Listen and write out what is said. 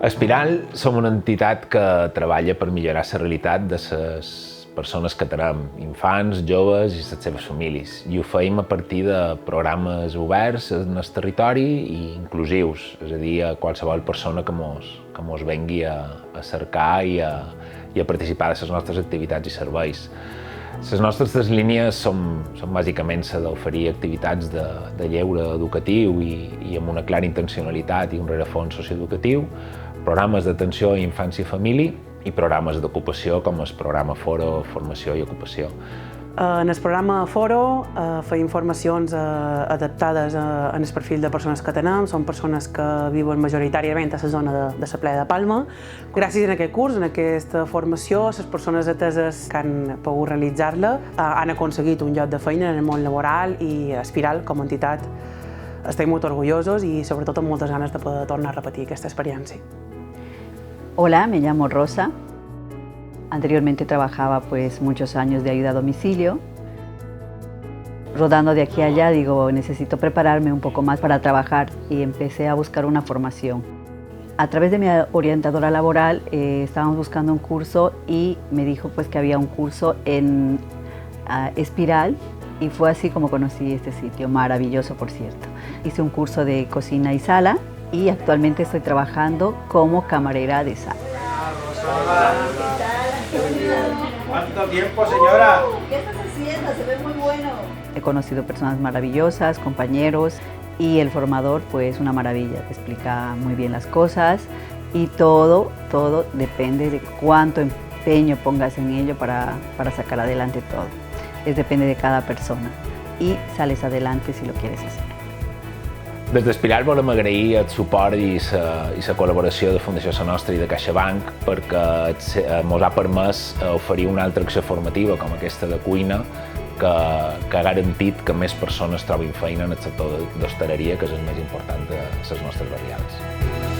Espiral som una entitat que treballa per millorar la realitat de les persones que tenim, infants, joves i les seves famílies. I ho feim a partir de programes oberts en el territori i inclusius, és a dir, a qualsevol persona que mos vengui a cercar i a participar de les nostres activitats i serveis. Les nostres línies són bàsicament la d'oferir activitats de lleure educatiu i amb una clara intencionalitat i un rerefons socioeducatiu, programes d'atenció a infància i família i programes d'ocupació com el programa Foro, Formació i Ocupació. En el programa Foro feim formacions adaptades en el perfil de persones que tenim. Són persones que viuen majoritàriament a la zona de la playa de Palma. Gràcies a aquest curs, a aquesta formació, les persones ateses que han pogut realitzar-la han aconseguit un lloc de feina en el món laboral i Espiral, com a entitat, estem molt orgullosos i sobretot amb moltes ganes de poder tornar a repetir aquesta experiència. Hola, me llamo Rosa. Anteriormente trabajaba muchos años de ayuda a domicilio. Rodando de aquí a allá, digo, necesito prepararme un poco más para trabajar y empecé a buscar una formación. A través de mi orientadora laboral estábamos buscando un curso y me dijo que había un curso en Espiral y fue así como conocí este sitio, maravilloso por cierto. Hice un curso de cocina y sala y actualmente estoy trabajando como camarera de sala. ¿Cuánto tiempo, señora? ¿Qué estás haciendo? Se ve muy bueno. He conocido personas maravillosas, compañeros y el formador una maravilla, te explica muy bien las cosas y todo depende de cuánto empeño pongas en ello para sacar adelante todo. Depende de cada persona y sales adelante si lo quieres hacer. Des d'Espiral volem agrair el suport i la col·laboració de Fundació Sa Nostra i de CaixaBank perquè ens ha permès oferir una altra acció formativa com aquesta de cuina que ha garantit que més persones trobin feina en el sector d'hostaleria, que és el més important de les nostres barriades.